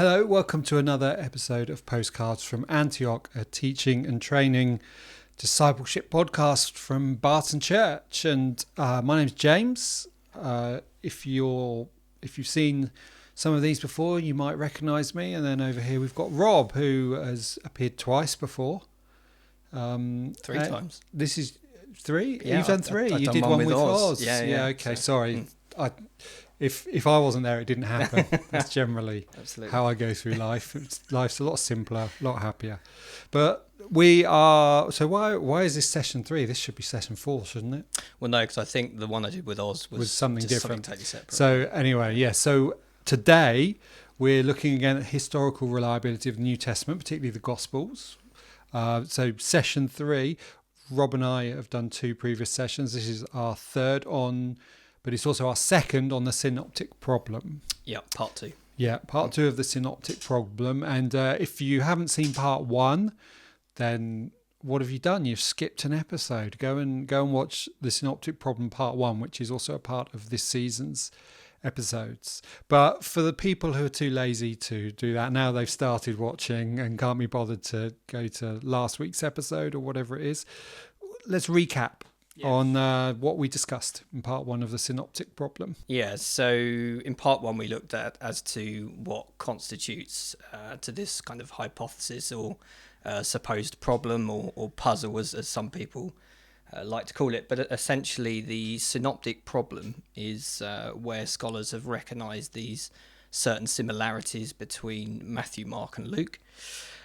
Hello, welcome to another episode of Postcards from Antioch, a teaching and training discipleship podcast from Barton Church. And my name's James. If you've seen some of these before, you might recognise me. And then over here we've got Rob, who has appeared twice before. Three times. This is three? Yeah, You've done three. I've you done did one one with with Oz. Oz. Yeah, Okay, so, sorry. If I wasn't there, it didn't happen. That's generally how I go through life. Life's a lot simpler, a lot happier. But we are... So why is this session 3? This should be session 4, shouldn't it? Well, no, because I think the one I did with Oz was something just different. Something totally separate. So anyway, yeah. So today we're looking again at historical reliability of the New Testament, particularly the Gospels. So session 3, Rob and I have done 2 previous sessions. This is our third on... But it's also our second on the synoptic problem. Yeah, part 2. Yeah, part 2 of the synoptic problem. And if you haven't seen part 1, then what have you done? You've skipped an episode. Go and watch the synoptic problem part 1, which is also a part of this season's episodes. But for the people who are too lazy to do that, now they've started watching and can't be bothered to go to last week's episode or whatever it is, let's recap. Yeah. On what we discussed in part 1 of the synoptic problem. Yeah, so in part 1 we looked at as to what constitutes to this kind of hypothesis or supposed problem or puzzle, as some people like to call it. But essentially the synoptic problem is where scholars have recognised these certain similarities between Matthew, Mark and Luke.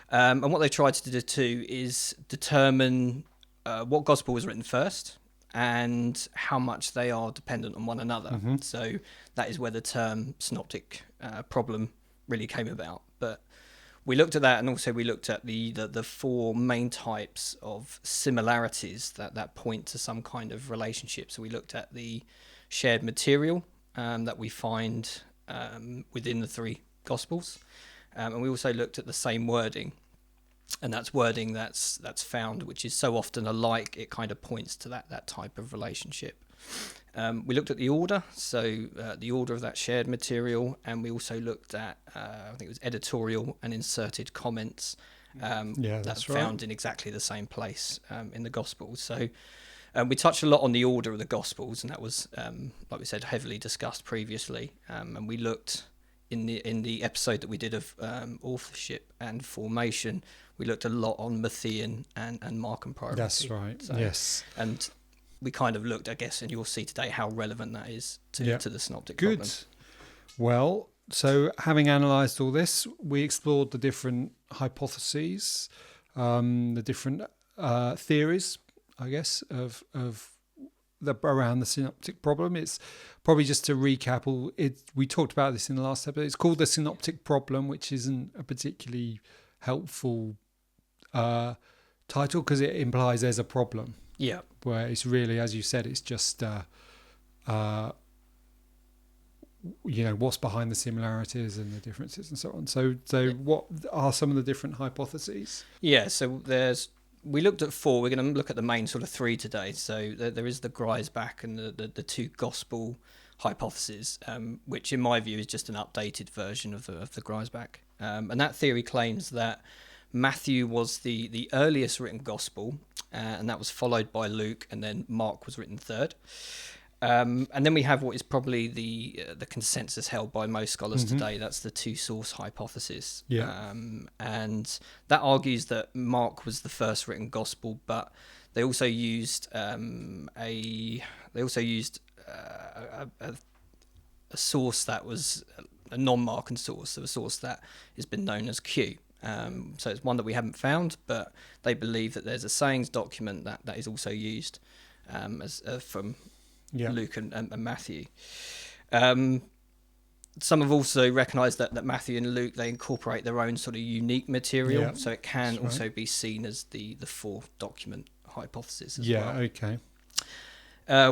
And what they tried to do is determine what gospel was written first and how much they are dependent on one another. Mm-hmm. So that is where the term synoptic problem really came about. But we looked at that, and also we looked at the 4 main types of similarities that point to some kind of relationship. So we looked at the shared material that we find within the 3 Gospels, and we also looked at the same wording. And that's wording that's found, which is so often alike, it kind of points to that type of relationship. We looked at the order, so the order of that shared material, and we also looked at, I think it was editorial and inserted comments that's found in exactly the same place in the Gospels. So we touched a lot on the order of the Gospels, and that was, like we said, heavily discussed previously. And we looked in the episode that we did of authorship and formation, we looked a lot on Matthean and Markan priority. That's right, so, yes. And we kind of looked, I guess, and you'll see today how relevant that is to the synoptic problem. Good. Well, so having analysed all this, we explored the different hypotheses, the different theories, I guess, of around the synoptic problem. It's probably, just to recap, we talked about this in the last episode. It's called the synoptic problem, which isn't a particularly helpful title because it implies there's a problem. Yeah. Where it's really, as you said, it's just what's behind the similarities and the differences and so on. So what are some of the different hypotheses? Yeah. So we looked at 4. We're going to look at the main sort of 3 today. So there is the Griesbach and the 2 gospel hypotheses, which in my view is just an updated version of the Griesbach. And that theory claims that Matthew was the earliest written gospel, and that was followed by Luke, and then Mark was written third. And then we have what is probably the consensus held by most scholars today. That's the 2-source hypothesis. Yeah. And that argues that Mark was the first written gospel, but they also used a source that was a non-Markan source, so a source that has been known as Q. So it's one that we haven't found, but they believe that there's a sayings document that is also used from Luke and Matthew. Some have also recognised that Matthew and Luke, they incorporate their own sort of unique material, so it can also be seen as the 4th document hypothesis as well. Yeah, okay.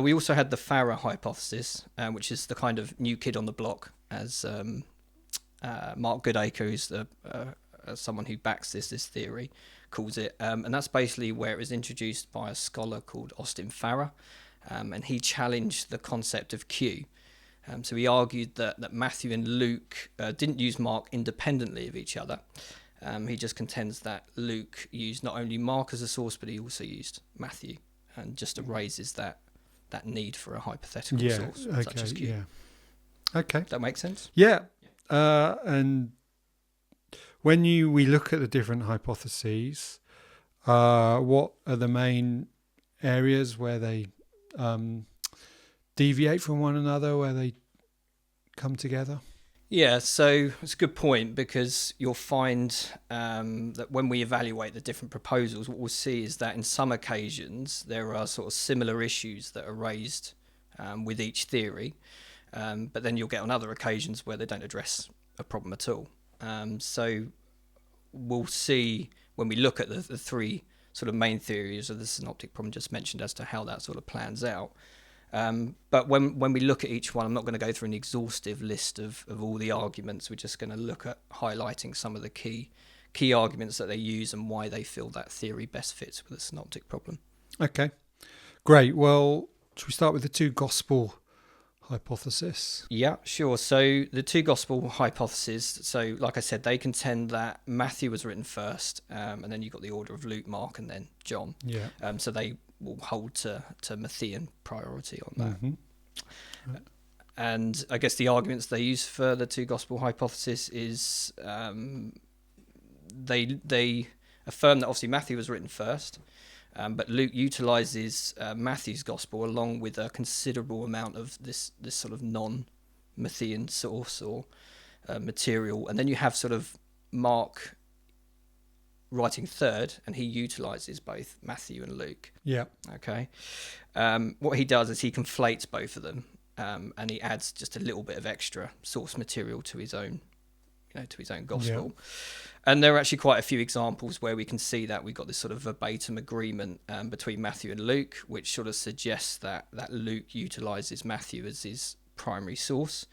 We also had the Farah hypothesis, which is the kind of new kid on the block, as Mark Goodacre, who's someone who backs this theory, calls it. And that's basically where it was introduced by a scholar called Austin Farah, and he challenged the concept of Q. So he argued that Matthew and Luke didn't use Mark independently of each other. He just contends that Luke used not only Mark as a source, but he also used Matthew, and just erases that need for a hypothetical source such as Q. Yeah. Okay. Does that make sense? Yeah. And when we look at the different hypotheses, what are the main areas where they deviate from one another, where they come together? Yeah, so it's a good point, because you'll find that when we evaluate the different proposals, what we'll see is that in some occasions there are sort of similar issues that are raised with each theory, but then you'll get on other occasions where they don't address a problem at all. So we'll see when we look at the three sort of main theories of the synoptic problem just mentioned as to how that sort of plans out. But when we look at each one, I'm not going to go through an exhaustive list of all the arguments. We're just going to look at highlighting some of the key arguments that they use and why they feel that theory best fits with the synoptic problem. Okay, great. Well, should we start with the two gospel hypothesis? Yeah, sure. So the two gospel hypotheses, so like I said, they contend that Matthew was written first, and then you've got the order of Luke, Mark, and then John. Yeah. So they will hold to Matthean priority on that. Mm-hmm. And I guess the arguments they use for the two gospel hypothesis is they affirm that obviously Matthew was written first, but Luke utilizes Matthew's gospel along with a considerable amount of this sort of non-Matthean source or material, and then you have sort of Mark writing third, and he utilizes both Matthew and Luke. Yeah. Okay. What he does is he conflates both of them, and he adds just a little bit of extra source material to his own, gospel. Yeah. And there are actually quite a few examples where we can see that we've got this sort of verbatim agreement between Matthew and Luke, which sort of suggests that Luke utilizes Matthew as his primary source.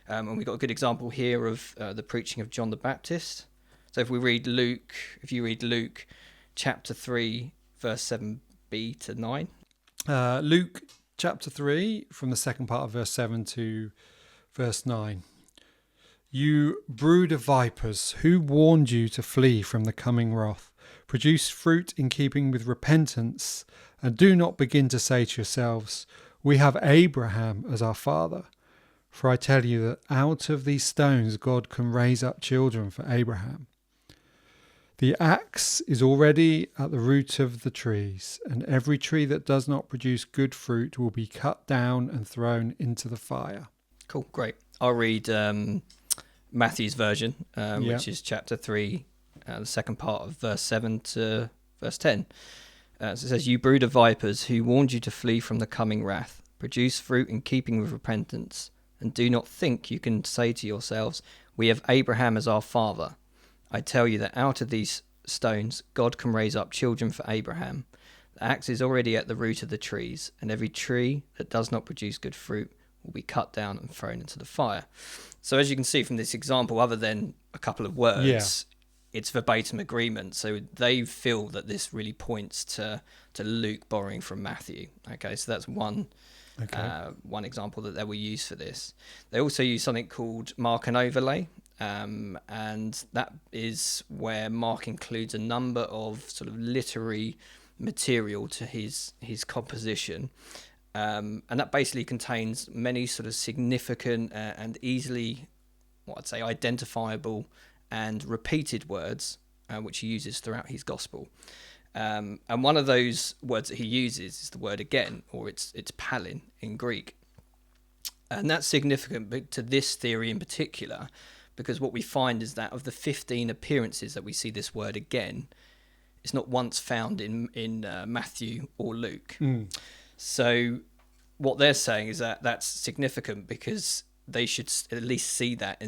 And we've got a good example here of the preaching of John the Baptist. So if you read Luke chapter 3, verse 7b to 9. Luke chapter 3, from the second part of verse 7 to verse 9. You brood of vipers, who warned you to flee from the coming wrath? Produce fruit in keeping with repentance, and do not begin to say to yourselves, we have Abraham as our father. For I tell you that out of these stones God can raise up children for Abraham. The axe is already at the root of the trees, and every tree that does not produce good fruit will be cut down and thrown into the fire. Cool, great. I'll read Matthew's version, which is chapter 3, the second part of verse 7 to verse 10. So it says, you brood of vipers, who warned you to flee from the coming wrath, produce fruit in keeping with repentance, and do not think you can say to yourselves, we have Abraham as our father. I tell you that out of these stones God can raise up children for Abraham. The axe is already at the root of the trees, and every tree that does not produce good fruit will be cut down and thrown into the fire. So as you can see from this example, other than a couple of words, it's verbatim agreement. So they feel that this really points to Luke borrowing from Matthew. Okay, so that's one example that they will use for this. They also use something called mark and overlay. And that is where Mark includes a number of sort of literary material to his composition. And that basically contains many sort of significant and easily, what I'd say, identifiable and repeated words, which he uses throughout his gospel. And one of those words that he uses is the word again, or it's palin in Greek. And that's significant to this theory in particular, because what we find is that of the 15 appearances that we see this word again, it's not once found in Matthew or Luke. So what they're saying is that that's significant because they should at least see that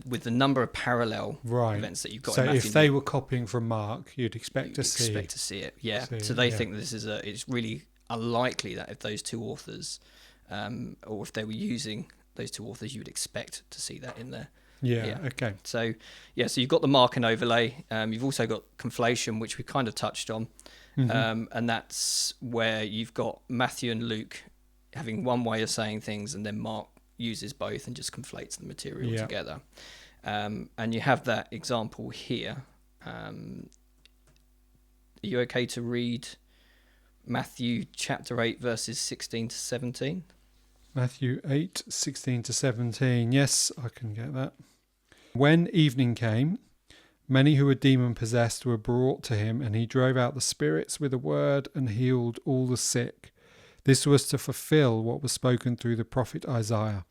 with the number of parallel events that you've got. So if they were copying from Mark, you'd expect to see it. Yeah. So they think that it's really unlikely that if those two authors, or if they were using those two authors, you would expect to see that in there. Yeah. Okay. So you've got the mark and overlay. You've also got conflation, which we kind of touched on. Mm-hmm. And that's where you've got Matthew and Luke having one way of saying things, and then Mark uses both and just conflates the material Yeah. together. And you have that example here. Are you okay to read Matthew chapter 8, verses 16 to 17? Matthew 8, 16 to 17. Yes, I can get that. When evening came, many who were demon-possessed were brought to him, and he drove out the spirits with a word and healed all the sick. This was to fulfill what was spoken through the prophet Isaiah.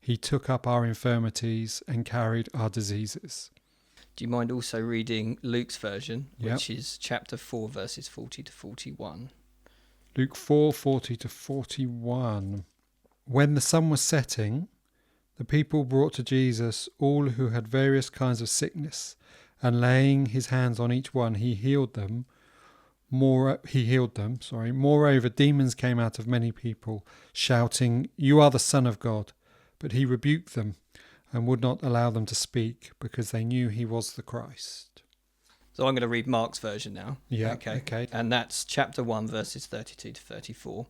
He took up our infirmities and carried our diseases. Do you mind also reading Luke's version, Yep. which is chapter 4, verses 40 to 41? Luke 4, 40 to 41. When the sun was setting, the people brought to Jesus all who had various kinds of sickness, and laying his hands on each one, he healed them. Moreover, demons came out of many people, shouting, "You are the Son of God." But he rebuked them and would not allow them to speak, because they knew he was the Christ. So I'm going to read Mark's version now. Yeah, okay. And that's chapter 1, verses 32 to 34.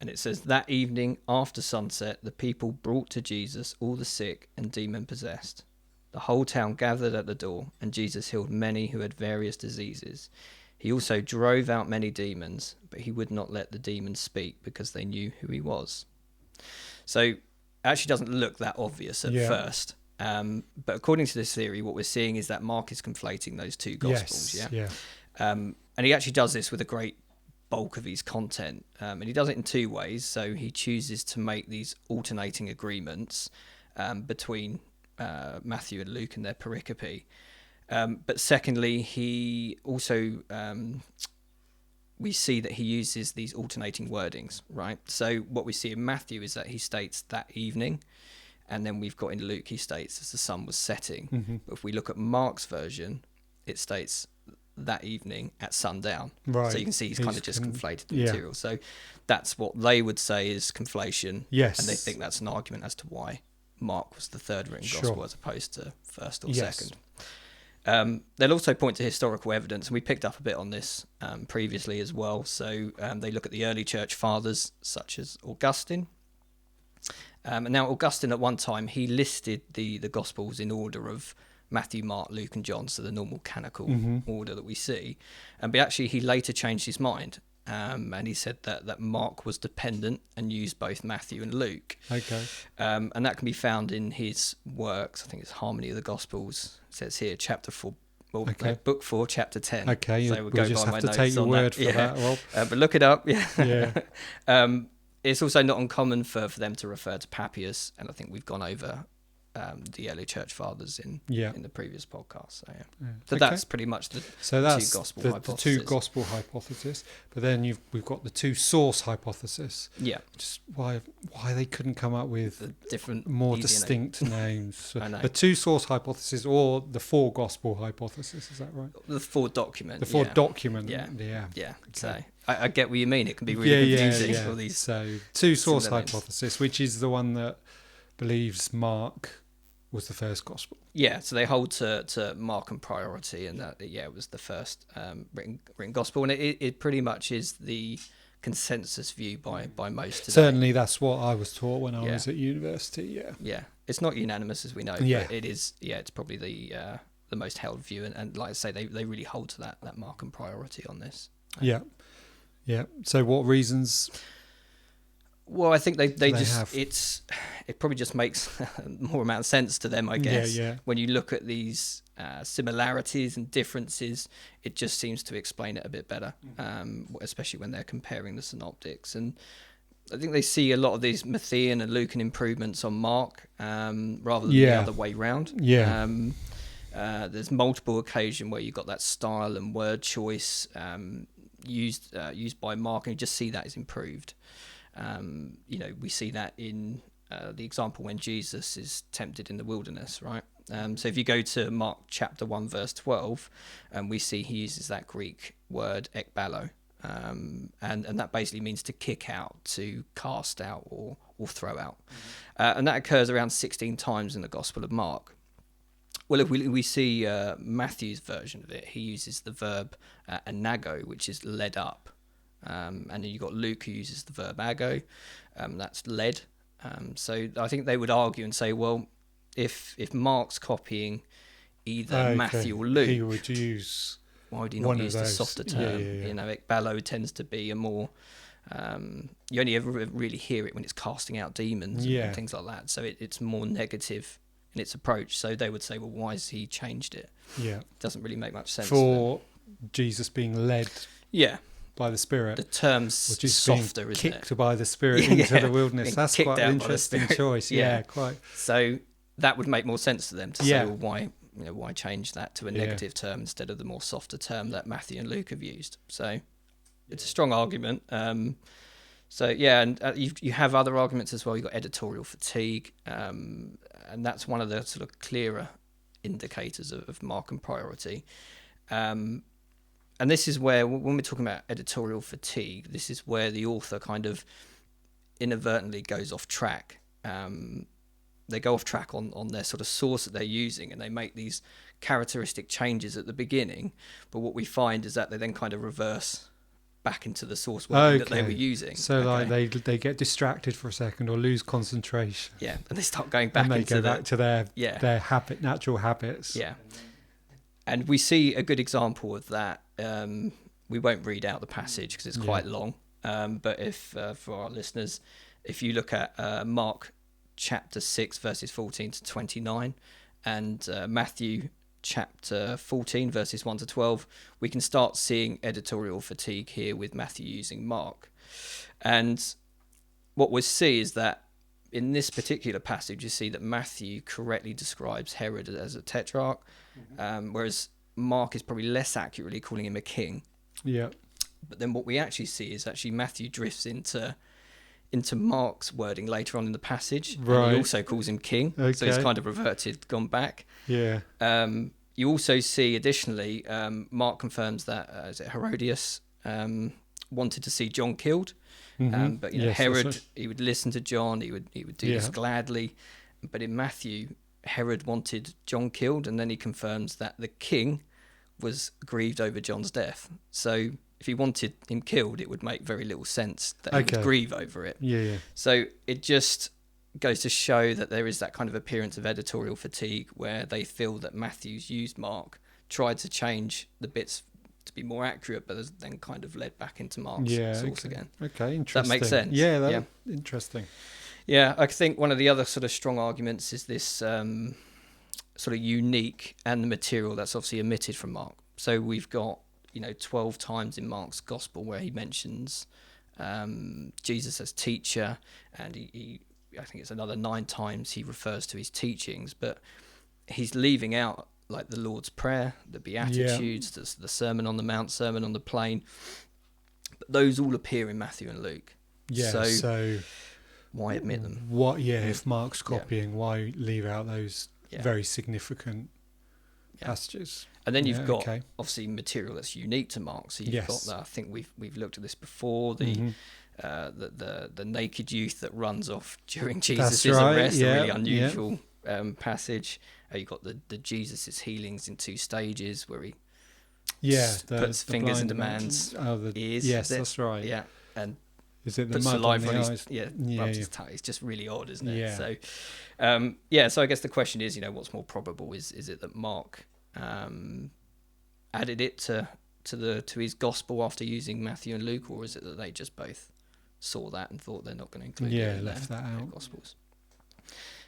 And it says, "That evening after sunset, the people brought to Jesus all the sick and demon-possessed. The whole town gathered at the door, and Jesus healed many who had various diseases. He also drove out many demons, but he would not let the demons speak because they knew who he was." So it actually doesn't look that obvious at first. But according to this theory, what we're seeing is that Mark is conflating those two Gospels. And he actually does this with a great bulk of his content. And he does it in two ways. So he chooses to make these alternating agreements between Matthew and Luke and their pericope. But secondly, he also we see that he uses these alternating wordings, right? So what we see in Matthew is that he states that evening, and then we've got in Luke, he states as the sun was setting. Mm-hmm. But if we look at Mark's version, it states that evening at sundown. Right. So you can see he's kind of just conflated the yeah. material. So that's what they would say is conflation. Yes. And they think that's an argument as to why Mark was the third written Sure. gospel as opposed to first or Yes. second. They'll also point to historical evidence, and we picked up a bit on this previously as well. So they look at the early church fathers, such as Augustine. And now Augustine, at one time, he listed the Gospels in order of Matthew, Mark, Luke, and John, so the normal canonical order that we see. But actually, he later changed his mind, and he said that Mark was dependent and used both Matthew and Luke. Okay. And that can be found in his works. I think it's Harmony of the Gospels. It says here, chapter 4, book 4, chapter 10. Okay, So we'll just have to take your word for that, Rob. But look it up. Yeah. It's also not uncommon for them to refer to Papias, and I think we've gone over the early church fathers in the previous podcast. So, so that's pretty much the two gospel hypothesis. The two gospel hypothesis. But then we've got the two source hypothesis. Yeah. Just why they couldn't come up with the different, more distinct names. I know. The two source hypothesis or the four gospel hypothesis. Is that right? The four document. The four document. Yeah. Okay. So I get what you mean. It can be really confusing. Yeah. All these so two source names. hypothesis, which is the one that believes Mark was the first gospel. Yeah, so they hold to Mark and priority, and that it was the first written gospel, and it pretty much is the consensus view by most today. Certainly, that's what I was taught when I was at university. Yeah, it's not unanimous as we know. Yeah, but it is. Yeah, it's probably the most held view, and like I say, they really hold to that Mark and priority on this. Yeah. So, what reasons? Well, I think they just have? It probably just makes more amount of sense to them, I guess. Yeah. When you look at these similarities and differences, it just seems to explain it a bit better, especially when they're comparing the synoptics. And I think they see a lot of these Matthean and Lucan improvements on Mark rather than the other way round. Yeah. There's multiple occasions where you've got that style and word choice used by Mark, and you just see that is improved. We see that in the example when Jesus is tempted in the wilderness, right? So if you go to Mark chapter 1, verse 12, we see he uses that Greek word ekbalo, and that basically means to kick out, to cast out, or throw out. And that occurs around 16 times in the Gospel of Mark. Well, if we see Matthew's version of it, he uses the verb anago, which is led up. And then you've got Luke, who uses the verb ago, that's led. So I think they would argue and say, well, if Mark's copying either Matthew or Luke, he would use why would he not use the softer term? Yeah. Ekballo tends to be a more you only ever really hear it when it's casting out demons and things like that. So it's more negative in its approach. So they would say, well, why has he changed it? Yeah, it doesn't really make much sense for Jesus being led. By the Spirit. The term's softer, isn't it? Kicked by the Spirit into the wilderness. That's quite an interesting choice. Yeah, quite. So that would make more sense to them to say, well, why change that to a negative term instead of the more softer term that Matthew and Luke have used? So it's a strong argument. And you have other arguments as well. You've got editorial fatigue, and that's one of the sort of clearer indicators of Markan priority. And this is where, when we're talking about editorial fatigue, this is where the author kind of inadvertently goes off track. They go off track on their sort of source that they're using, and they make these characteristic changes at the beginning. But what we find is that they then kind of reverse back into the source wording that they were using. So like they get distracted for a second or lose concentration. Yeah, and they start going back back to their natural habits. Yeah. And we see a good example of that. We won't read out the passage because it's quite long. But if for our listeners, if you look at Mark chapter 6, verses 14 to 29, and Matthew chapter 14, verses 1 to 12, we can start seeing editorial fatigue here with Matthew using Mark. And what we see is that in this particular passage, you see that Matthew correctly describes Herod as a tetrarch, whereas Mark is probably less accurately calling him a king. Yeah. But then what we actually see is Matthew drifts into Mark's wording later on in the passage. Right. And he also calls him king. Okay. So he's kind of reverted, gone back. Yeah. You also see, additionally, Mark confirms that Herodias wanted to see John killed. But Herod, he would listen to John. He would do this gladly. But in Matthew, Herod wanted John killed, and then he confirms that the king was grieved over John's death. So if he wanted him killed, it would make very little sense that he would grieve over it. Yeah. So it just goes to show that there is that kind of appearance of editorial fatigue where they feel that Matthew's used Mark, tried to change the bits to be more accurate, but has then kind of led back into Mark's source again. Okay, interesting. That makes sense. Yeah, interesting. Yeah, I think one of the other sort of strong arguments is this sort of unique and the material that's obviously omitted from Mark. So we've got 12 times in Mark's gospel where he mentions Jesus as teacher, and he I think it's another 9 times he refers to his teachings, but he's leaving out like the Lord's Prayer, the Beatitudes, the Sermon on the Mount, Sermon on the Plain. But those all appear in Matthew and Luke. Yeah, so why omit them? If Mark's copying, why leave out those very significant passages? And then you've got obviously material that's unique to Mark. So you've got that. I think we've looked at this before. The naked youth that runs off during Jesus' arrest, a really unusual passage. You've got the Jesus' healings in 2 stages where he puts fingers into man's ears. Yes, that's right. Yeah, and is it the puts mud saliva on on the his eyes? rubs his tongue. It's just really odd, isn't it? Yeah. So, so I guess the question is, what's more probable? Is it that Mark added it to his gospel after using Matthew and Luke, or is it that they just both saw that and thought they're not going to include it in left that out. Gospels?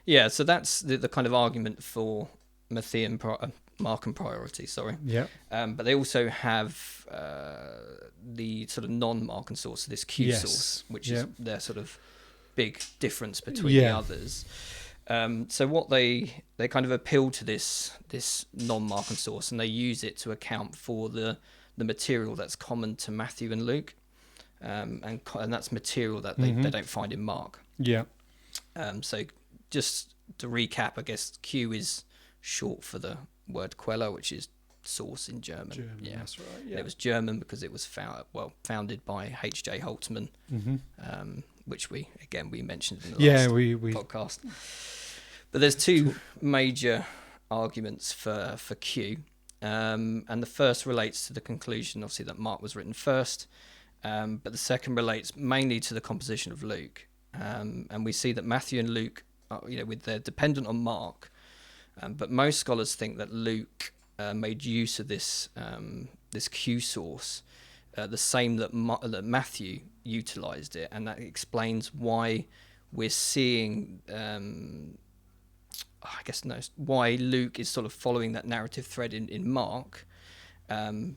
Yeah, so that's the kind of argument for Markan priority. Sorry. Yeah. But they also have the sort of non-Markan source, this Q source, which is their sort of big difference between the others. So what they kind of appeal to this non-Markan source, and they use it to account for the material that's common to Matthew and Luke, and that's material that they don't find in Mark. Yeah. So just to recap, I guess Q is short for the word Quelle, which is source in German. Yeah, that's right. Yeah. And it was German because it was founded by H.J. Holtzman, which we mentioned in the last podcast. But there's 2 major arguments for Q, and the first relates to the conclusion, obviously, that Mark was written first, but the second relates mainly to the composition of Luke. and we see that Matthew and Luke, they're dependent on Mark, but most scholars think that Luke made use of this Q source, the same that Matthew utilized it, and that explains why we're seeing. Why Luke is sort of following that narrative thread in Mark, and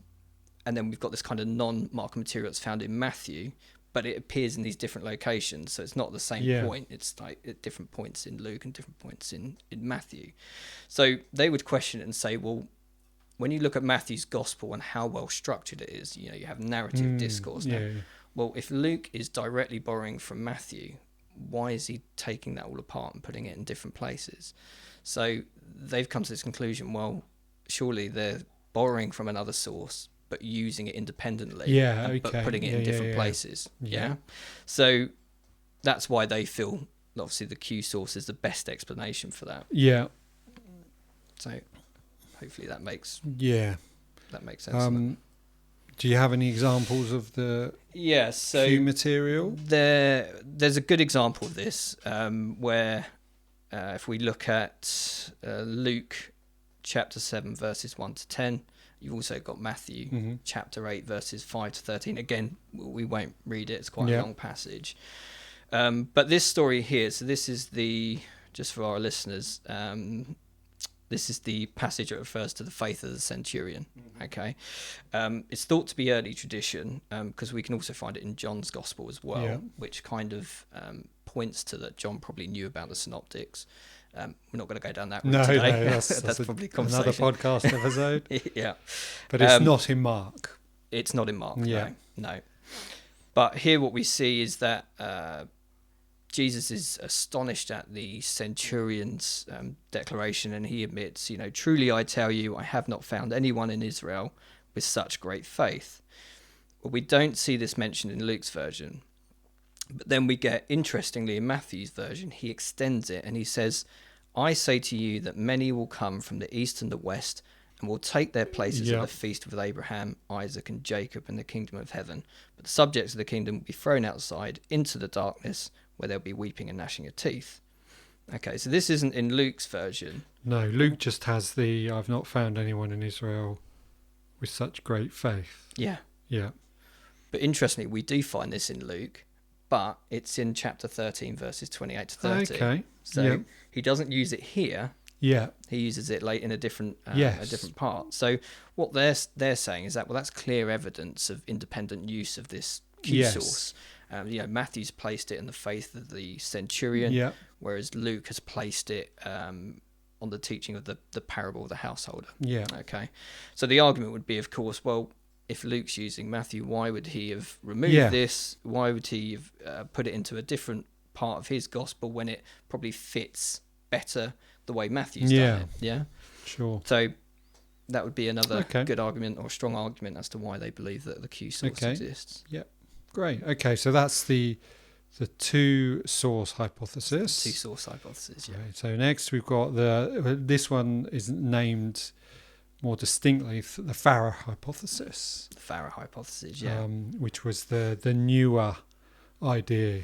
then we've got this kind of non-Mark material that's found in Matthew, but it appears in these different locations, so it's not the same point. It's like at different points in Luke and different points in Matthew. So they would question it and say, well, when you look at Matthew's gospel and how well structured it is, you have narrative discourse now. Well, if Luke is directly borrowing from Matthew, why is he taking that all apart and putting it in different places? So they've come to this conclusion, well, surely they're borrowing from another source but using it independently, but putting it in different places. So that's why they feel obviously the Q source is the best explanation for that. So hopefully that makes sense. Do you have any examples of the Q material? There's a good example of this where if we look at Luke chapter 7 verses 1 to 10, you've also got Matthew chapter 8 verses 5 to 13. Again, we won't read it, it's quite a long passage. But this story here, so this is just for our listeners, this is the passage that refers to the faith of the centurion. Okay, it's thought to be early tradition because we can also find it in John's gospel as well, which kind of points to that John probably knew about the synoptics. We're not going to go down that route today. No, that's probably another podcast episode. Yeah, but it's not in Mark. It's not in Mark. No. But here, what we see is that Jesus is astonished at the centurion's declaration, and he admits, truly I tell you, I have not found anyone in Israel with such great faith. Well, we don't see this mentioned in Luke's version, but then we get, interestingly, in Matthew's version, he extends it and he says, I say to you that many will come from the east and the west and will take their places at the feast with Abraham, Isaac and Jacob in the kingdom of heaven. But the subjects of the kingdom will be thrown outside into the darkness, where there'll be weeping and gnashing of teeth. Okay, so this isn't in Luke's version. No, Luke just has I've not found anyone in Israel with such great faith. Yeah. Yeah. But interestingly, we do find this in Luke, but it's in chapter 13, verses 28 to 30. Okay. So he doesn't use it here. Yeah. He uses it late in a different part. So what they're saying is that, well, that's clear evidence of independent use of this Q source. Matthew's placed it in the faith of the centurion, whereas Luke has placed it on the teaching of the parable of the householder. Yeah. Okay. So the argument would be, of course, well, if Luke's using Matthew, why would he have removed this? Why would he have put it into a different part of his gospel when it probably fits better the way Matthew's done it? Yeah. Sure. So that would be another good argument or strong argument as to why they believe that the Q source exists. Yep. Great. Okay, so that's the two source hypothesis. Two source hypothesis. Yeah. Right, so next we've got this one is named more distinctly the Farrer hypothesis. The Farrer hypothesis, yeah. Which was the newer idea.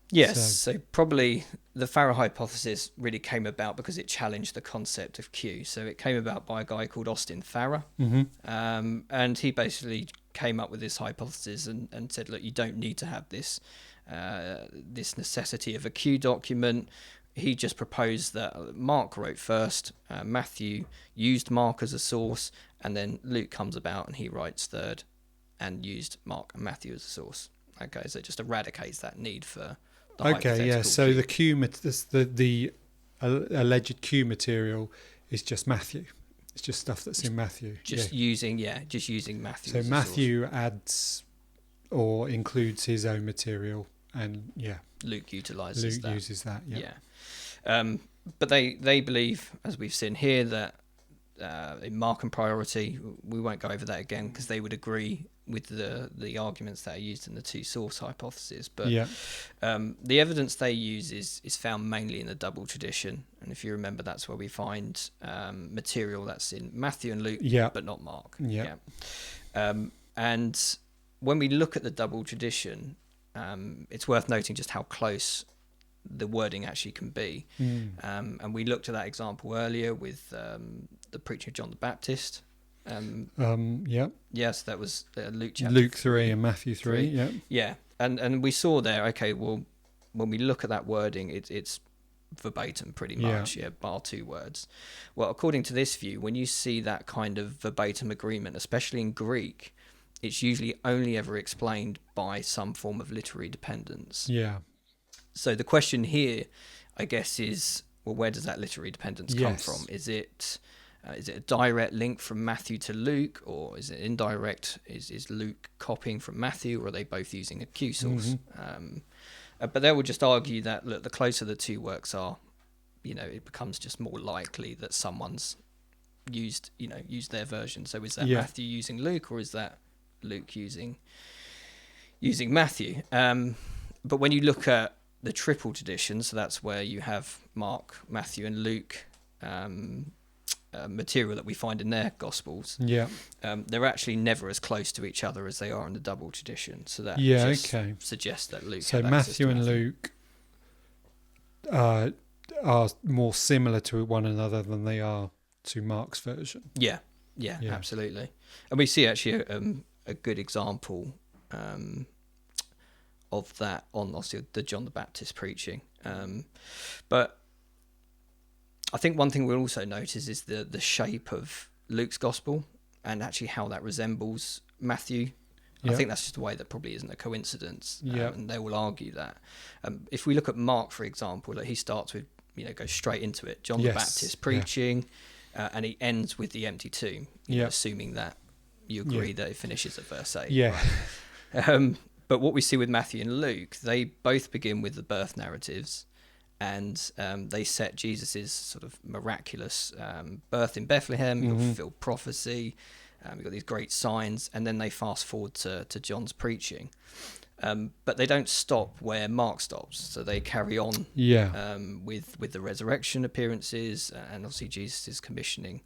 Yes, so probably the Farrer hypothesis really came about because it challenged the concept of Q. So it came about by a guy called Austin Farrer, and he basically came up with this hypothesis and said, look, you don't need to have this necessity of a Q document. He just proposed that Mark wrote first, Matthew used Mark as a source, and then Luke comes about and he writes third and used Mark and Matthew as a source. Okay, so it just eradicates that need for the hypothetical so Q. the alleged Q material is just Matthew. It's just stuff that's in Matthew. Just using Matthew. So as a Matthew source. adds or includes his own material, and Luke uses that. Yeah. But they believe, as we've seen here, that in Mark and priority, we won't go over that again because they would agree with the arguments that are used in the two source hypothesis. But the evidence they use is found mainly in the double tradition, and if you remember, that's where we find material that's in Matthew and Luke, but not Mark. And when we look at the double tradition, it's worth noting just how close the wording actually can be. And we looked at that example earlier with the preaching of John the Baptist. Yes, that was Luke chapter Luke 3 and Matthew 3. Yeah. Yeah, and we saw there, okay, well, when we look at that wording, it's verbatim pretty much, bar 2 words. Well, according to this view, when you see that kind of verbatim agreement, especially in Greek, it's usually only ever explained by some form of literary dependence. Yeah. So the question here, I guess, is, well, where does that literary dependence come from? Is it a direct link from Matthew to Luke, or is it indirect? Is Luke copying from Matthew, or are they both using a Q source? But they will just argue that, look, the closer the two works are, it becomes just more likely that someone's used their version. So is that Matthew using Luke, or is that Luke using Matthew? But when you look at the triple tradition, so that's where you have Mark, Matthew, and Luke material that we find in their Gospels. They're actually never as close to each other as they are in the double tradition. So that suggests that Luke. So Matthew and Luke are more similar to one another than they are to Mark's version. Yeah, absolutely. And we see actually a good example of that on obviously the John the Baptist preaching. But I think one thing we'll also notice is the shape of Luke's gospel and actually how that resembles Matthew. I think that's just a way that probably isn't a coincidence. And they will argue that. If we look at Mark, for example, he starts with, goes straight into it, John the Baptist preaching, and he ends with the empty tomb, assuming that you agree that it finishes at verse 8. But what we see with Matthew and Luke, they both begin with the birth narratives, and they set Jesus's sort of miraculous birth in Bethlehem. You've got fulfilled prophecy. You've got these great signs, and then they fast forward to John's preaching. But they don't stop where Mark stops, so they carry on with the resurrection appearances and obviously Jesus's commissioning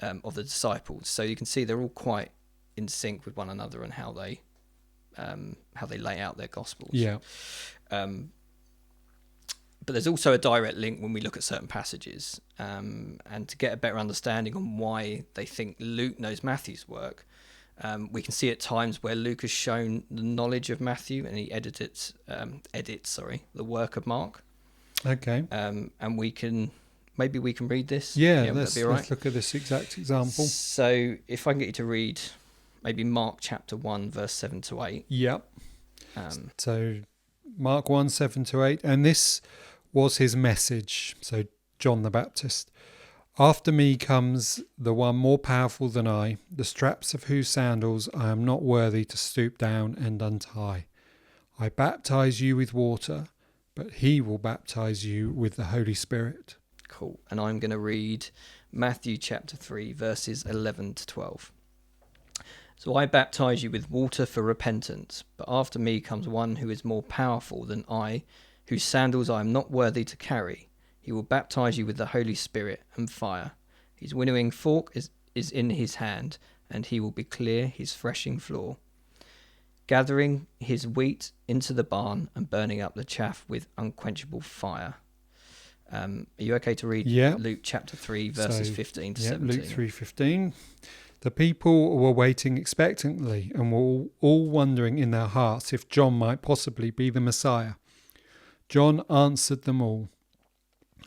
of the disciples. So you can see they're all quite in sync with one another and how they lay out their gospels. But there's also a direct link when we look at certain passages, and to get a better understanding on why they think Luke knows Matthew's work, we can see at times where Luke has shown the knowledge of Matthew and he edits the work of Mark. And we can read this. Let's look at this exact example. So if I can get you to read maybe Mark chapter 1 verse 7 to 8. So Mark 1, 7 to 8, and this was his message. So John the Baptist. After me comes the one more powerful than I, the straps of whose sandals I am not worthy to stoop down and untie. I baptize you with water, but he will baptize you with the Holy Spirit. Cool. And I'm going to read Matthew chapter 3, verses 11 to 12. So I baptize you with water for repentance, but after me comes one who is more powerful than I, whose sandals I am not worthy to carry. He will baptize you with the Holy Spirit and fire. His winnowing fork is in his hand, and he will be clear his threshing floor, gathering his wheat into the barn and burning up the chaff with unquenchable fire. Are you okay to read Luke chapter 3, verses 15 to 17? Luke 3:15. The people were waiting expectantly and were all wondering in their hearts if John might possibly be the Messiah. John answered them all,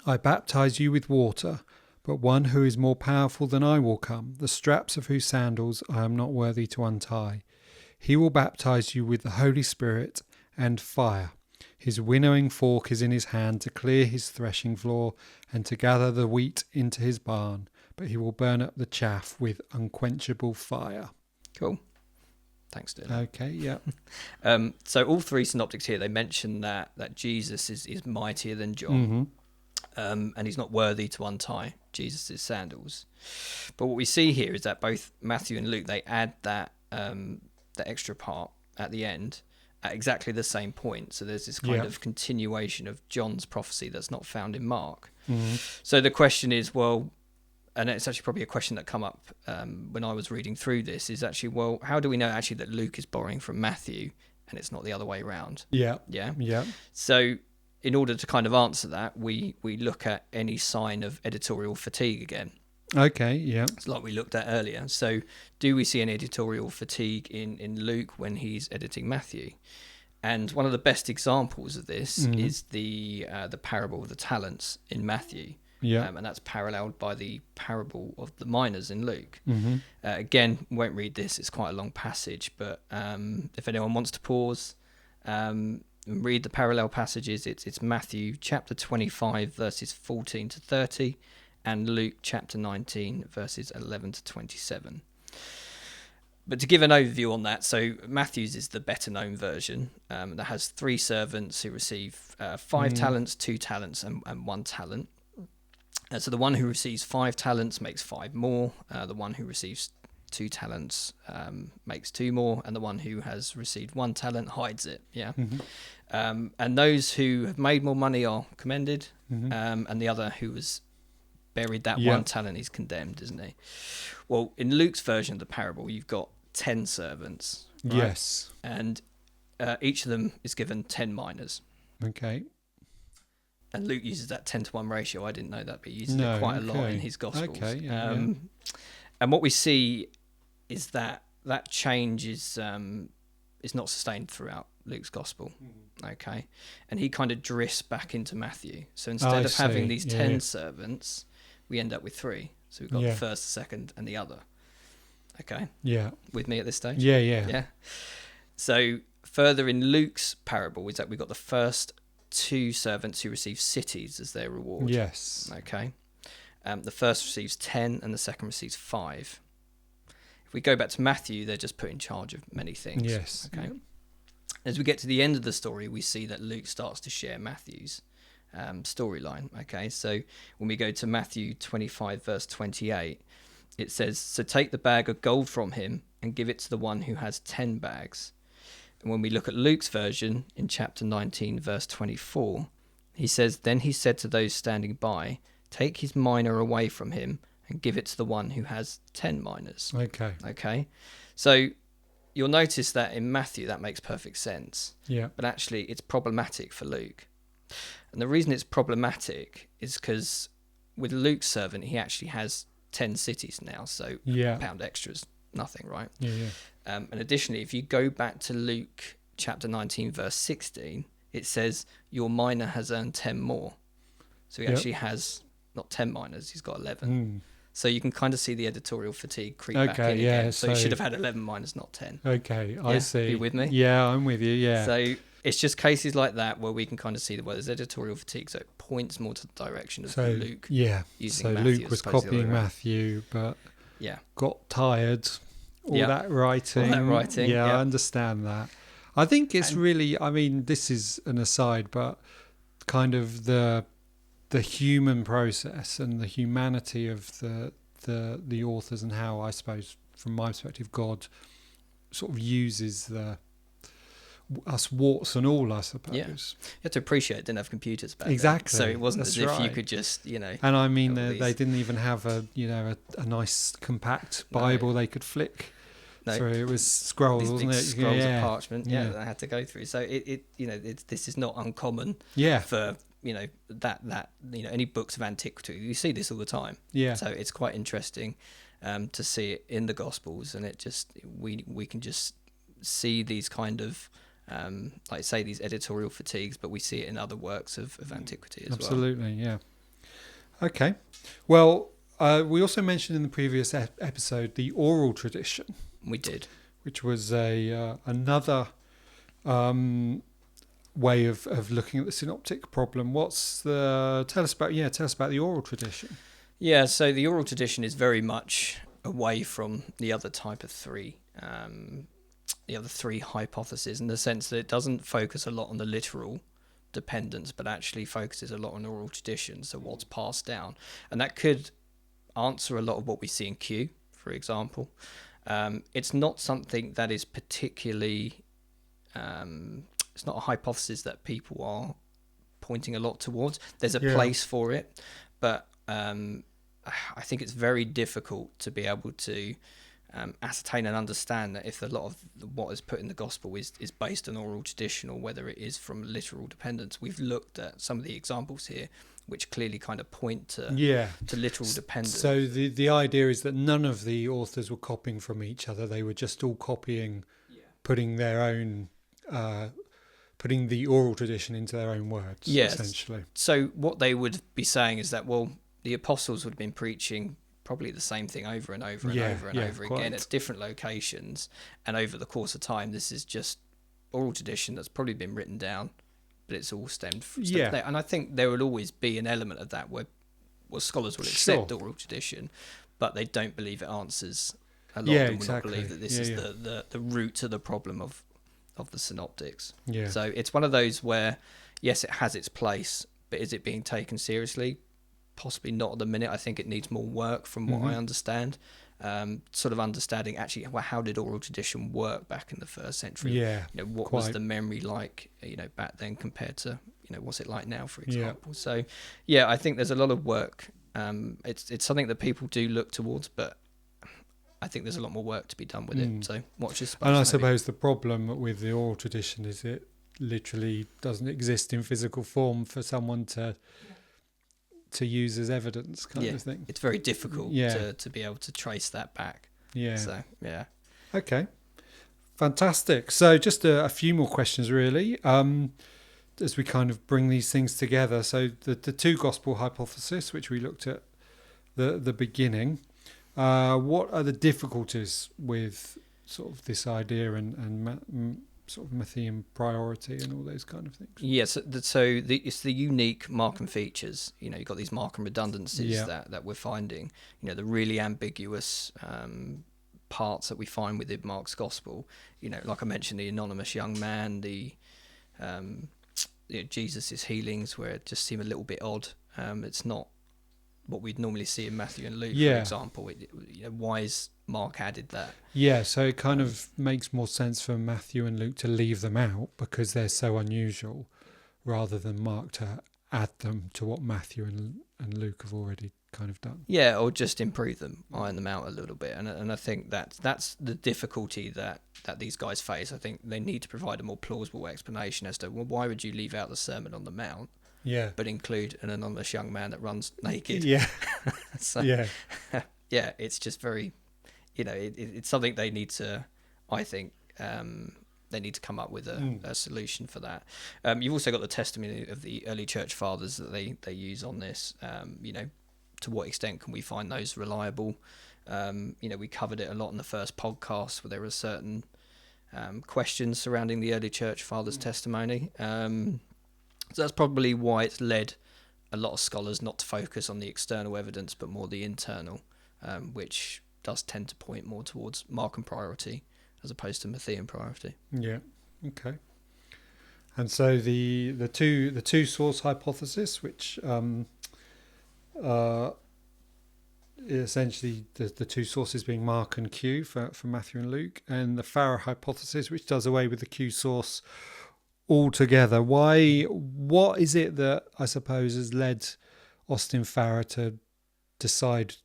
I baptize you with water, but one who is more powerful than I will come, the straps of whose sandals I am not worthy to untie. He will baptize you with the Holy Spirit and fire. His winnowing fork is in his hand to clear his threshing floor and to gather the wheat into his barn, but he will burn up the chaff with unquenchable fire. Cool. Thanks, Dylan. Okay, so all three synoptics here, they mention that Jesus is mightier than John. And he's not worthy to untie Jesus' sandals. But what we see here is that both Matthew and Luke, they add that extra part at the end at exactly the same point. So there's this kind of continuation of John's prophecy that's not found in Mark. So the question is, well, and it's actually probably a question that come up when I was reading through this, is actually, well, how do we know actually that Luke is borrowing from Matthew and it's not the other way around. Yeah. Yeah. Yeah. So in order to kind of answer that, we look at any sign of editorial fatigue again. Okay. Yeah. It's like we looked at earlier. So do we see any editorial fatigue in Luke when he's editing Matthew? And one of the best examples of this is the parable of the talents in Matthew. Yeah. And that's paralleled by the parable of the miners in Luke. Mm-hmm. Again, won't read this. It's quite a long passage, but if anyone wants to pause and read the parallel passages, it's Matthew chapter 25, verses 14 to 30, and Luke chapter 19, verses 11 to 27. But to give an overview on that, so Matthew's is the better known version that has 3 servants who receive 5 talents, 2 talents, and 1 talent. So the one who receives 5 talents makes 5 more. The one who receives 2 talents makes 2 more, and the one who has received 1 talent hides it. Yeah. And those who have made more money are commended, and the other who has buried that 1 talent is condemned, isn't he? Well, in Luke's version of the parable, you've got 10 servants. Right? Yes. And each of them is given 10 miners. Okay. And Luke uses that 10-to-1 ratio. I didn't know that, but he uses No, it quite a lot okay. in his Gospels. Okay, yeah, And what we see is that change is not sustained throughout Luke's Gospel. Okay. And he kind of drifts back into Matthew. So instead of having these 10 servants, we end up with 3. So we've got the first, the second, and the other. Okay. Yeah. With me at this stage? Yeah, yeah. Yeah. So further in Luke's parable is that we've got the first 2 servants who receive cities as their reward. Yes. Okay. The first receives 10 and the second receives 5. If we go back to Matthew, they're just put in charge of many things. Yes. Okay. Yeah. As we get to the end of the story, we see that Luke starts to share Matthew's storyline. Okay. So when we go to Matthew 25, verse 28, it says, "So take the bag of gold from him and give it to the one who has 10 bags. And when we look at Luke's version in chapter 19, verse 24, he says, "Then he said to those standing by, take his mina away from him and give it to the one who has 10 minas." Okay. Okay. So you'll notice that in Matthew, that makes perfect sense. Yeah. But actually, it's problematic for Luke. And the reason it's problematic is because with Luke's servant, he actually has 10 cities now. So Yeah. a pound extra is nothing, right? Yeah. Yeah. And additionally, if you go back to Luke chapter 19, verse 16, it says, "Your miner has earned 10 more." So he actually has not 10 miners, he's got 11. So you can kind of see the editorial fatigue creep back in again. So he should have had 11 miners, not 10. Okay, Yeah? I see. You with me? Yeah, I'm with you, yeah. So it's just cases like that where we can kind of see that there's editorial fatigue. So it points more to the direction of Luke. Yeah, using so Matthew Luke was as opposed to the other copying way around. Matthew, but Yeah. got tired. All that writing. Yeah, I understand that. I think it's really, I mean, this is an aside, but kind of the human process and the humanity of the authors, and how, I suppose, from my perspective, God sort of uses us warts and all, I suppose. Yeah. You have to appreciate it didn't have computers back exactly. then. So it wasn't That's as if right. you could just, And I mean, they didn't even have a nice compact Bible they could flick through. It was scrolls, these wasn't big it? scrolls of parchment, that I had to go through. So this is not uncommon. For that any books of antiquity, you see this all the time. Yeah. So it's quite interesting to see it in the Gospels, and it just we can just see these kind of like I say, these editorial fatigues, but we see it in other works of antiquity as Absolutely, yeah. Okay. Well, we also mentioned in the previous episode the oral tradition. We did. Which was another way of looking at the synoptic problem. Tell us about the oral tradition. Yeah, so the oral tradition is very much away from the other type of 3. The other 3 hypotheses, in the sense that it doesn't focus a lot on the literal dependence, but actually focuses a lot on oral tradition, so what's passed down. And that could answer a lot of what we see in Q, for example. It's not something that is particularly... it's not a hypothesis that people are pointing a lot towards. There's a place for it, but I think it's very difficult to be able to ascertain and understand that if a lot of what is put in the gospel is based on oral tradition, or whether it is from literal dependence. We've looked at some of the examples here which clearly kind of point to literal dependence. So the idea is that none of the authors were copying from each other. They were just all copying, putting their own, putting the oral tradition into their own words, essentially. So what they would be saying is that, well, the apostles would have been preaching probably the same thing over and over and over and over again at different locations, and over the course of time, this is just oral tradition that's probably been written down, but it's all stemmed from there. And I think there will always be an element of that where scholars will accept oral tradition, but they don't believe it answers. A lot of them will not believe that this is the root to the problem of the synoptics. So it's one of those where, yes, it has its place, but is it being taken seriously? Possibly not at the minute. I think it needs more work from what I understand. Sort of understanding actually, well, how did oral tradition work back in the first century? What was the memory like, back then compared to, what's it like now, for example? So, I think there's a lot of work. It's something that people do look towards, but I think there's a lot more work to be done with it. So watch this space. And I suppose the problem with the oral tradition is it literally doesn't exist in physical form for someone to use as evidence, kind of thing. It's very difficult to be able to trace that back. So, Okay. Fantastic. So just a few more questions, really, as we kind of bring these things together. So the two gospel hypothesis, which we looked at the beginning, what are the difficulties with sort of this idea and sort of Matthean priority and all those kind of things? Yes, it's the unique Markan features. You've got these Markan redundancies that we're finding. The really ambiguous parts that we find within Mark's gospel. Like I mentioned, the anonymous young man, the Jesus' healings, where it just seem a little bit odd. It's not what we'd normally see in Matthew and Luke, for example. Why is Mark added that? So it kind of makes more sense for Matthew and Luke to leave them out because they're so unusual, rather than Mark to add them to what Matthew and Luke have already kind of done. Or just improve them, iron them out a little bit. And I think that's the difficulty that these guys face. I think they need to provide a more plausible explanation as to, well, why would you leave out the Sermon on the Mount? But include an anonymous young man that runs naked. It's just very, it's something they need to, I think, they need to come up with a solution for that. You've also got the testimony of the early church fathers that they use on this. To what extent can we find those reliable? We covered it a lot in the first podcast, where there were certain questions surrounding the early church fathers' testimony. So that's probably why it's led a lot of scholars not to focus on the external evidence, but more the internal, which does tend to point more towards Markan priority as opposed to Matthean priority. Okay. And so the two source hypothesis, which essentially the two sources being Mark and Q for Matthew and Luke, and the Farrer hypothesis, which does away with the Q source altogether. What is it that I suppose has led Austin Farrer to decide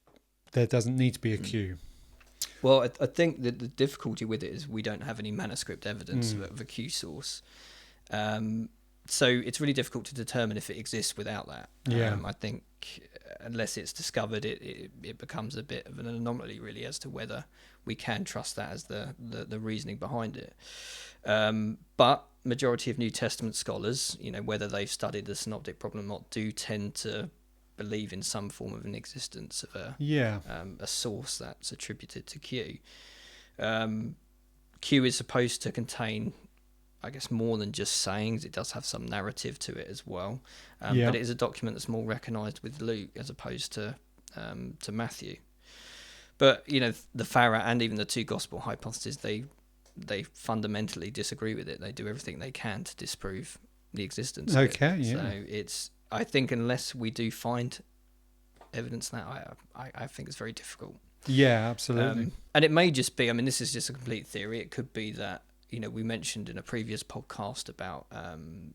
there doesn't need to be a Q? Well, I think that the difficulty with it is we don't have any manuscript evidence of a Q source. So it's really difficult to determine if it exists without that. I think unless it's discovered, it becomes a bit of an anomaly, really, as to whether we can trust that as the reasoning behind it. But majority of New Testament scholars, whether they've studied the synoptic problem or not, do tend to believe in some form of an existence of a source that's attributed to Q. Q is supposed to contain, I guess, more than just sayings. It does have some narrative to it as well. But it is a document that's more recognised with Luke as opposed to Matthew. But, the Farrer and even the two gospel hypotheses, they fundamentally disagree with it. They do everything they can to disprove the existence of it. So it's, I think, unless we do find evidence that, I think it's very difficult. Absolutely. And it may just be, this is just a complete theory. It could be that, we mentioned in a previous podcast about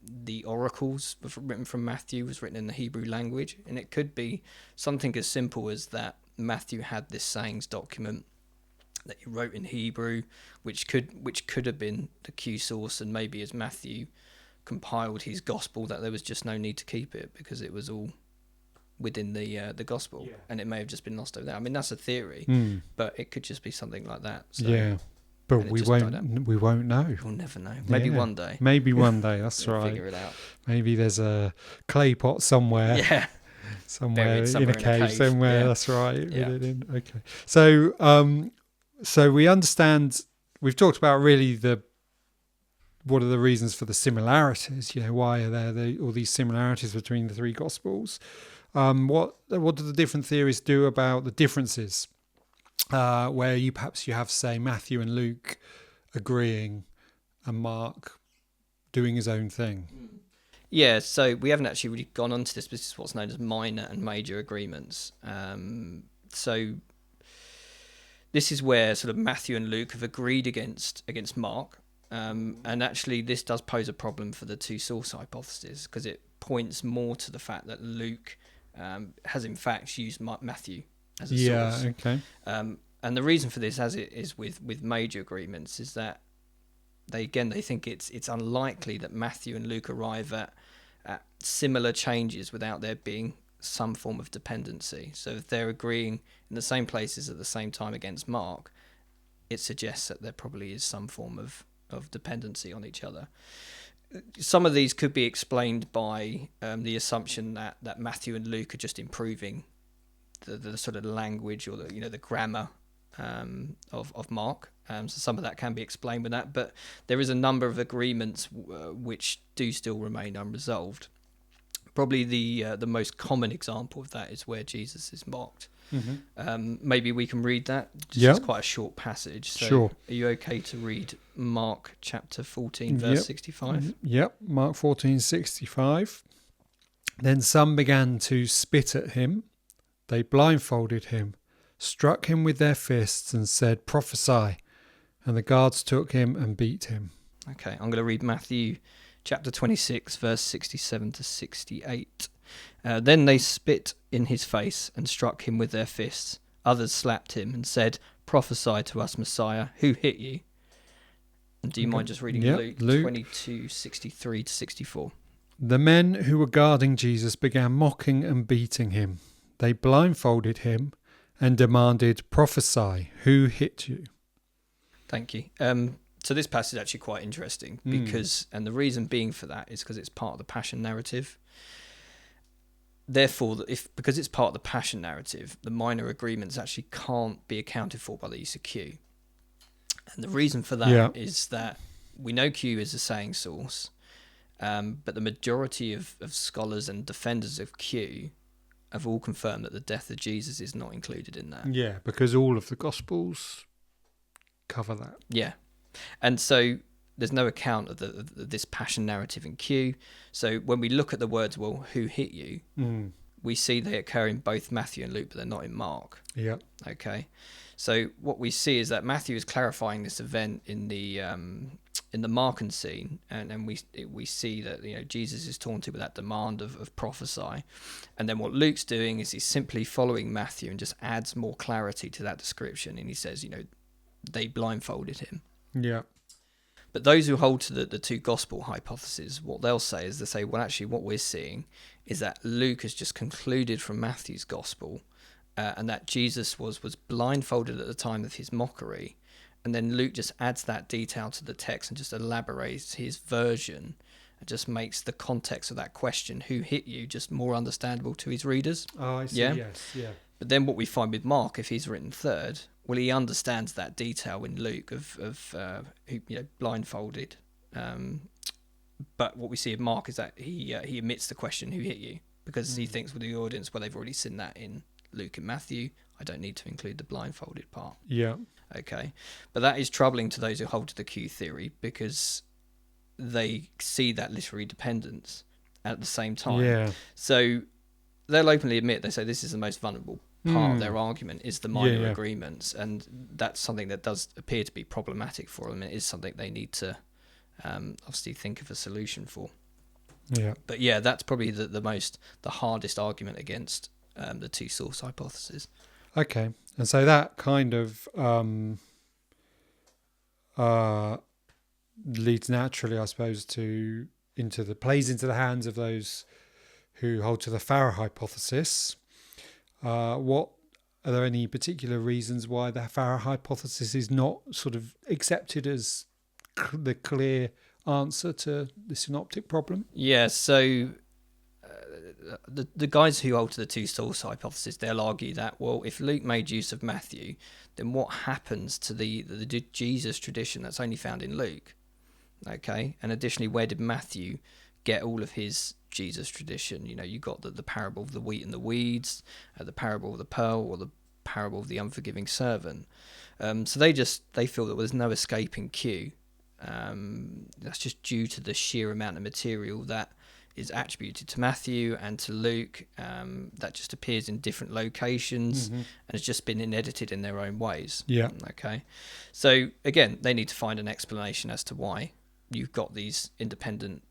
the oracles written from Matthew was written in the Hebrew language. And it could be something as simple as that Matthew had this sayings document that he wrote in Hebrew, which could have been the Q source, and maybe as Matthew compiled his gospel, that there was just no need to keep it because it was all within the gospel, and it may have just been lost over there. I mean, that's a theory, but it could just be something like that. So, but we won't know. We'll never know. Maybe one day. Maybe one day. That's right. Figure it out. Maybe there's a clay pot somewhere. Yeah. somewhere in a cave somewhere. Yeah. That's right. Yeah. Okay. So we understand. We've talked about really what are the reasons for the similarities. Why are there all these similarities between the three Gospels? What do the different theories do about the differences? Where you have, say, Matthew and Luke agreeing and Mark doing his own thing. Yeah, so we haven't actually really gone on to this, but this is what's known as minor and major agreements. So this is where sort of Matthew and Luke have agreed against Mark. And actually this does pose a problem for the two source hypothesis, because it points more to the fact that Luke has in fact used Matthew as a source. Okay. And the reason for this, as it is with major agreements, is that they think it's unlikely that Matthew and Luke arrive at similar changes without there being some form of dependency. So if they're agreeing in the same places at the same time against Mark, it suggests that there probably is some form of dependency on each other. Some of these could be explained by the assumption that Matthew and Luke are just improving the sort of language or the grammar of Mark. So some of that can be explained with that, but there is a number of agreements which do still remain unresolved. Probably the most common example of that is where Jesus is mocked. Mm-hmm. Maybe we can read that. It's quite a short passage. So sure. Are you okay to read Mark chapter 14, verse 65? Yep, Mark 14:65. Then some began to spit at him. They blindfolded him, struck him with their fists, and said, "Prophesy." And the guards took him and beat him. Okay, I'm going to read Matthew chapter 26, verse 67 to 68. Then they spit in his face and struck him with their fists. Others slapped him and said, "Prophesy to us, Messiah. Who hit you?" And do you mind just reading Luke 22, 63 to 64? The men who were guarding Jesus began mocking and beating him. They blindfolded him and demanded, "Prophesy, who hit you?" Thank you. So this passage is actually quite interesting because, and the reason being for that is because it's part of the Passion narrative. Therefore, because it's part of the Passion narrative, the minor agreements actually can't be accounted for by the use of Q. And the reason for that is that we know Q is a saying source, but the majority of scholars and defenders of Q have all confirmed that the death of Jesus is not included in that. Yeah, because all of the Gospels cover that. Yeah. And so there's no account of this Passion narrative in Q. So when we look at the words, well, who hit you? We see they occur in both Matthew and Luke, but they're not in Mark. Yeah. Okay. So what we see is that Matthew is clarifying this event in the Markan scene, and we see that Jesus is taunted with that demand of prophesy, and then what Luke's doing is he's simply following Matthew and just adds more clarity to that description, and he says they blindfolded him. Yeah. But those who hold to the two gospel hypotheses, what they'll say is well, actually what we're seeing is that Luke has just concluded from Matthew's gospel and that Jesus was blindfolded at the time of his mockery. And then Luke just adds that detail to the text and just elaborates his version and just makes the context of that question, who hit you, just more understandable to his readers. Oh, I see, yes, yeah. But then what we find with Mark, if he's written third, well, he understands that detail in Luke of who blindfolded. But what we see in Mark is that he omits the question, who hit you? Because he thinks with the audience, well, they've already seen that in Luke and Matthew. I don't need to include the blindfolded part. Yeah. Okay. But that is troubling to those who hold to the Q theory because they see that literary dependence at the same time. Yeah. So they'll openly admit, they say this is the most vulnerable part of their argument is the minor agreements, and that's something that does appear to be problematic for them. It is something they need to obviously think of a solution for. Yeah. But that's probably the hardest argument against the two source hypothesis. Okay, and so that kind of leads naturally, I suppose, plays into the hands of those who hold to the Farrer hypothesis. What are there any particular reasons why the Farrer hypothesis is not sort of accepted as the clear answer to the synoptic problem? Yeah, so the guys who hold to the two source hypothesis, they'll argue that, well, if Luke made use of Matthew, then what happens to the Jesus tradition that's only found in Luke? Okay, and additionally, where did Matthew get all of his Jesus tradition? You know, you got the parable of the wheat and the weeds, the parable of the pearl, or the parable of the unforgiving servant. So they feel that there's no escaping Q. That's just due to the sheer amount of material that is attributed to Matthew and to Luke, that just appears in different locations and has just been edited in their own ways. Yeah. Okay. So again, they need to find an explanation as to why you've got these independent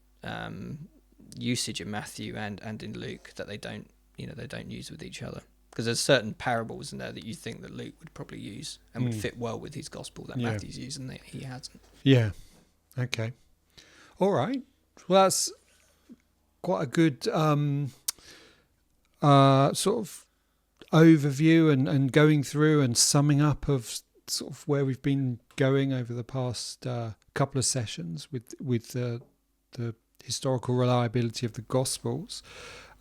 usage in Matthew and in Luke that they don't use with each other. Because there's certain parables in there that you think that Luke would probably use and would fit well with his gospel that Matthew's using that he hasn't. Yeah. Okay. All right. Well, that's quite a good sort of overview and going through and summing up of sort of where we've been going over the past couple of sessions with the historical reliability of the Gospels.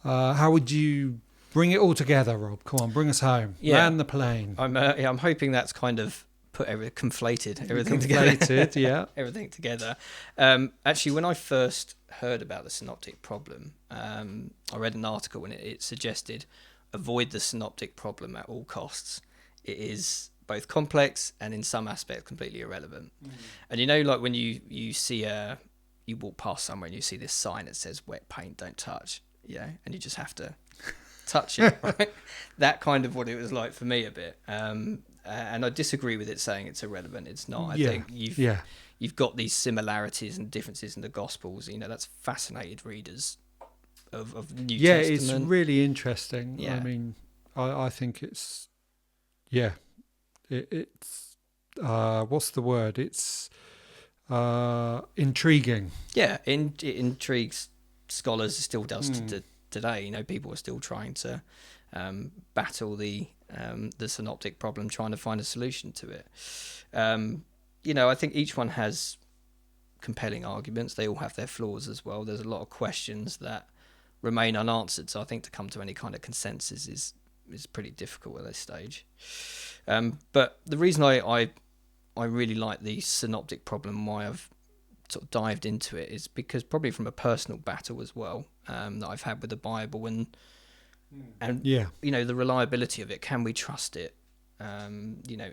How would you bring it all together, Rob? Come on, bring us home. Land the plane. I'm hoping that's kind of put everything together. Yeah. Everything together. Actually, when I first heard about the synoptic problem, I read an article and it suggested avoid the synoptic problem at all costs. It is both complex and in some aspects completely irrelevant. And you know, like when you see you walk past somewhere and you see this sign that says wet paint don't touch, and you just have to touch it, right? That kind of what it was like for me a bit. And I disagree with it saying it's irrelevant. It's not. I think you've got these similarities and differences in the Gospels. You know, that's fascinated readers of New Testament. It's really interesting. Yeah. I mean, I think it's it's what's the word? It's intriguing. Yeah, it intrigues scholars. It still does today. You know, people are still trying to battle the synoptic problem, trying to find a solution to it. You know, I think each one has compelling arguments. They all have their flaws as well. There's a lot of questions that remain unanswered. So I think to come to any kind of consensus is pretty difficult at this stage. But the reason I really like the synoptic problem, why I've sort of dived into it, is because probably from a personal battle as well that I've had with the Bible and you know, the reliability of it. Can we trust it? You know,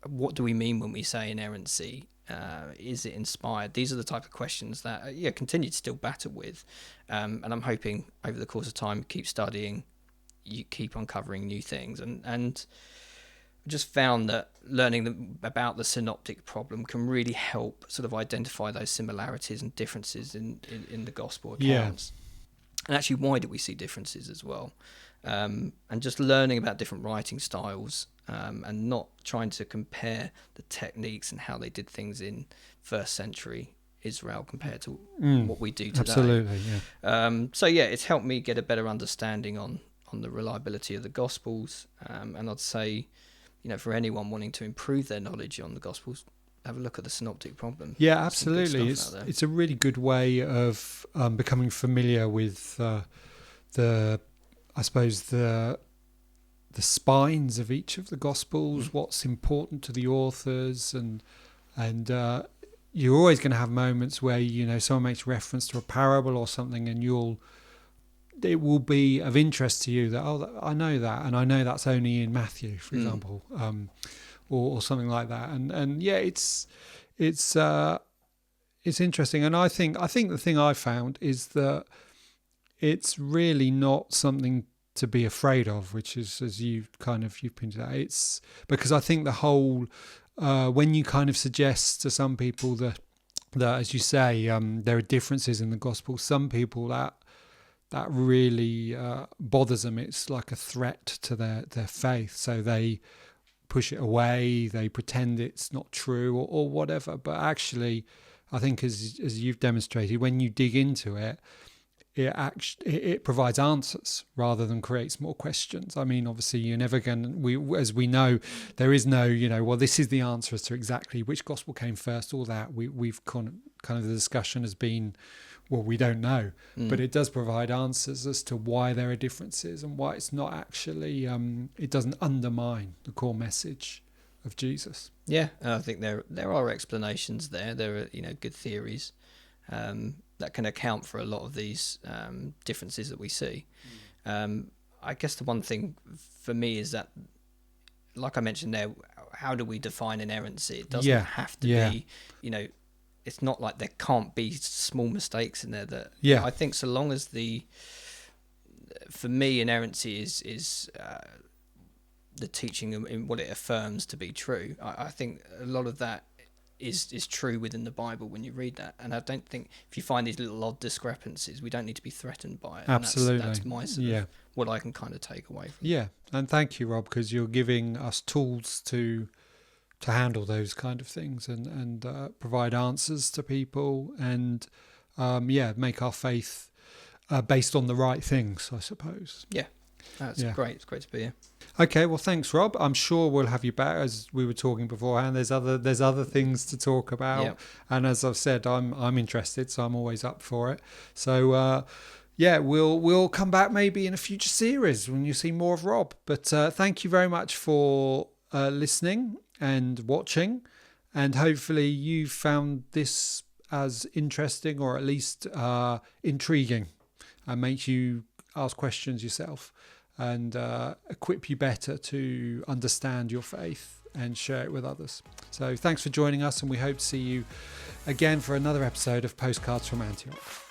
what do we mean when we say inerrancy? Is it inspired? These are the type of questions that continue to still battle with, and I'm hoping over the course of time keep studying, you keep uncovering new things, and just found that learning about the synoptic problem can really help sort of identify those similarities and differences in the gospel accounts. And actually, why do we see differences as well? And just learning about different writing styles and not trying to compare the techniques and how they did things in first century Israel compared to what we do today. Absolutely, yeah. It's helped me get a better understanding on the reliability of the Gospels. And I'd say, you know, for anyone wanting to improve their knowledge on the Gospels, have a look at the synoptic problem. Yeah, absolutely. It's a really good way of becoming familiar with the spines of each of the Gospels, what's important to the authors, and you're always going to have moments where, you know, someone makes reference to a parable or something, and it will be of interest to you that, I know that, and I know that's only in Matthew, for example, or something like that. And it's interesting. And I think the thing I found is that it's really not something to be afraid of, which is, as you've pointed out, it's because I think the whole when you kind of suggest to some people that as you say, there are differences in the gospel, some people that really bothers them. It's like a threat to their faith, so they push it away, they pretend it's not true or whatever. But actually, I think as you've demonstrated, when you dig into it, it provides answers rather than creates more questions. I mean, obviously, you're never going to, as we know, there is no, well, this is the answer as to exactly which gospel came first, all that. We've kind of the discussion has been, well, we don't know, but it does provide answers as to why there are differences and why it's not actually, it doesn't undermine the core message of Jesus. Yeah, I think there are explanations there. There are, good theories that can account for a lot of these differences that we see. I guess the one thing for me is that, like I mentioned there, how do we define inerrancy? It doesn't have to be, it's not like there can't be small mistakes in there. That I think so long as for me, inerrancy is the teaching in what it affirms to be true. I think a lot of that is true within the Bible when you read that, and I don't think if you find these little odd discrepancies, we don't need to be threatened by it. Absolutely, that's my sort of what I can kind of take away from it. And thank you, Rob, because you're giving us tools to handle those kind of things and provide answers to people and make our faith based on the right things, I suppose. That's great. It's great to be here. Okay, well, thanks, Rob. I'm sure we'll have you back, as we were talking beforehand. There's other things to talk about, and as I've said, I'm interested, so I'm always up for it. So we'll come back maybe in a future series when you see more of Rob. But thank you very much for listening and watching, and hopefully you found this as interesting or at least intriguing and makes you ask questions yourself and equip you better to understand your faith and share it with others. So thanks for joining us, and we hope to see you again for another episode of Postcards from Antioch.